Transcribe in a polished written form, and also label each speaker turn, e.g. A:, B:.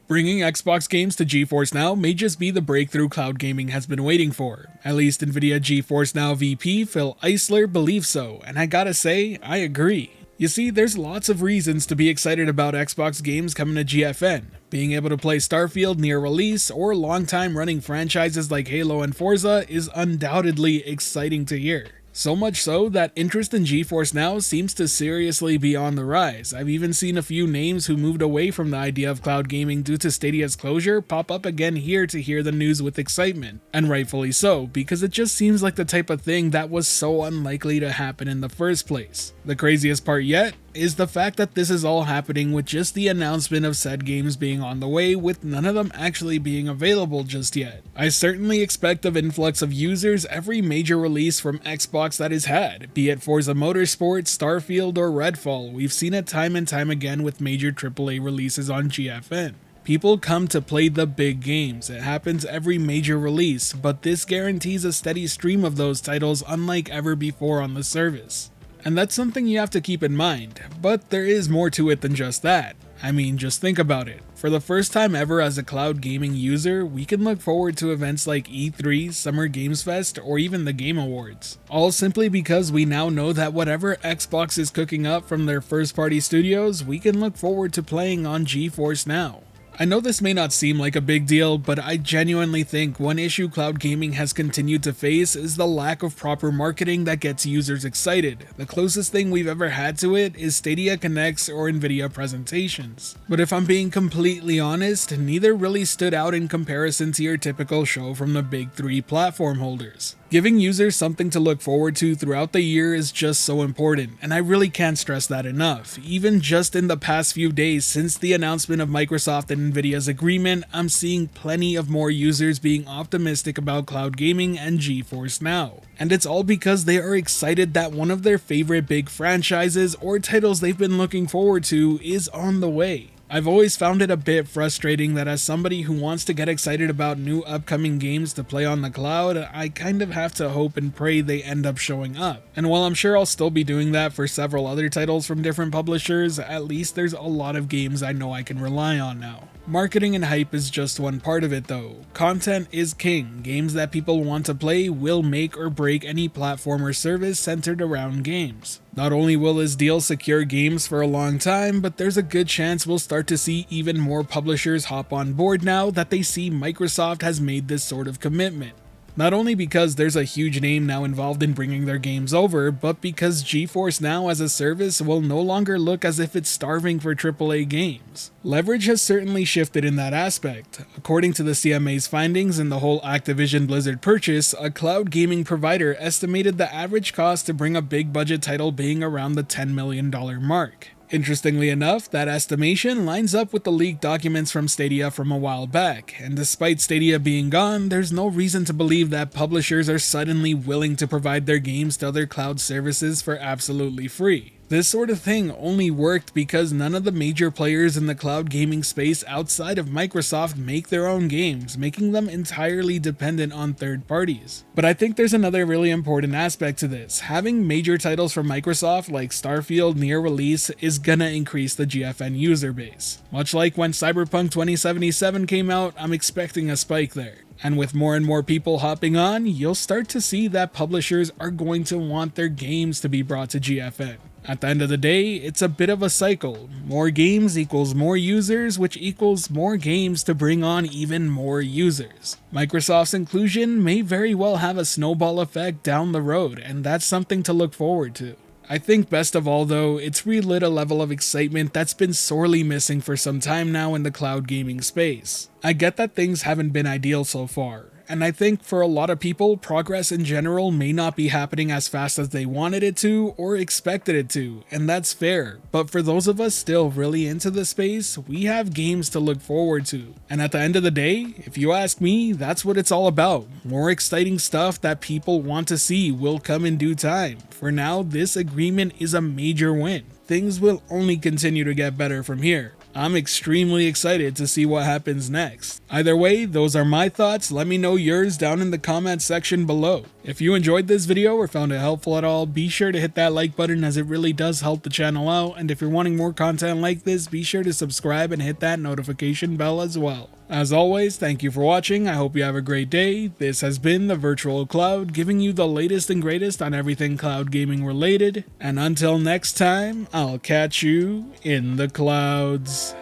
A: Bringing Xbox games to GeForce Now may just be the breakthrough cloud gaming has been waiting for. At least NVIDIA GeForce Now VP Phil Eisler believes so, and I gotta say, I agree. You see, there's lots of reasons to be excited about Xbox games coming to GFN. Being able to play Starfield near release, or long-time running franchises like Halo and Forza is undoubtedly exciting to hear. So much so that interest in GeForce Now seems to seriously be on the rise. I've even seen a few names who moved away from the idea of cloud gaming due to Stadia's closure pop up again here to hear the news with excitement. And rightfully so, because it just seems like the type of thing that was so unlikely to happen in the first place. The craziest part yet is the fact that this is all happening with just the announcement of said games being on the way, with none of them actually being available just yet. I certainly expect an influx of users every major release from Xbox that is had, be it Forza Motorsport, Starfield, or Redfall. We've seen it time and time again with major AAA releases on GFN. People come to play the big games. It happens every major release, but this guarantees a steady stream of those titles unlike ever before on the service. And that's something you have to keep in mind, but there is more to it than just that. I mean, just think about it. For the first time ever as a cloud gaming user, we can look forward to events like E3, Summer Games Fest, or even the Game Awards. All simply because we now know that whatever Xbox is cooking up from their first-party studios, we can look forward to playing on GeForce Now. I know this may not seem like a big deal, but I genuinely think one issue cloud gaming has continued to face is the lack of proper marketing that gets users excited. The closest thing we've ever had to it is Stadia Connects or NVIDIA presentations. But if I'm being completely honest, neither really stood out in comparison to your typical show from the big three platform holders. Giving users something to look forward to throughout the year is just so important, and I really can't stress that enough. Even just in the past few days since the announcement of Microsoft and NVIDIA's agreement, I'm seeing plenty of more users being optimistic about cloud gaming and GeForce Now. And it's all because they are excited that one of their favorite big franchises or titles they've been looking forward to is on the way. I've always found it a bit frustrating that as somebody who wants to get excited about new upcoming games to play on the cloud, I kind of have to hope and pray they end up showing up. And while I'm sure I'll still be doing that for several other titles from different publishers, at least there's a lot of games I know I can rely on now. Marketing and hype is just one part of it though. Content is king. Games that people want to play will make or break any platform or service centered around games. Not only will this deal secure games for a long time, but there's a good chance we'll start to see even more publishers hop on board now that they see Microsoft has made this sort of commitment. Not only because there's a huge name now involved in bringing their games over, but because GeForce Now as a service will no longer look as if it's starving for AAA games. Leverage has certainly shifted in that aspect. According to the CMA's findings in the whole Activision Blizzard purchase, a cloud gaming provider estimated the average cost to bring a big budget title being around the $10 million mark. Interestingly enough, that estimation lines up with the leaked documents from Stadia from a while back, and despite Stadia being gone, there's no reason to believe that publishers are suddenly willing to provide their games to other cloud services for absolutely free. This sort of thing only worked because none of the major players in the cloud gaming space outside of Microsoft make their own games, making them entirely dependent on third parties. But I think there's another really important aspect to this. Having major titles from Microsoft like Starfield near release is gonna increase the GFN user base. Much like when Cyberpunk 2077 came out, I'm expecting a spike there. And with more and more people hopping on, you'll start to see that publishers are going to want their games to be brought to GFN. At the end of the day, it's a bit of a cycle. More games equals more users, which equals more games to bring on even more users. Microsoft's inclusion may very well have a snowball effect down the road, and that's something to look forward to. I think best of all though, it's relit a level of excitement that's been sorely missing for some time now in the cloud gaming space. I get that things haven't been ideal so far, and I think for a lot of people, progress in general may not be happening as fast as they wanted it to or expected it to, and that's fair. But for those of us still really into the space, we have games to look forward to. And at the end of the day, if you ask me, that's what it's all about. More exciting stuff that people want to see will come in due time. For now, this agreement is a major win. Things will only continue to get better from here. I'm extremely excited to see what happens next. Either way, those are my thoughts. Let me know yours down in the comments section below. If you enjoyed this video or found it helpful at all, be sure to hit that like button as it really does help the channel out, and if you're wanting more content like this, be sure to subscribe and hit that notification bell as well. As always, thank you for watching. I hope you have a great day. This has been the Virtual Cloud, giving you the latest and greatest on everything cloud gaming related, and until next time, I'll catch you in the clouds.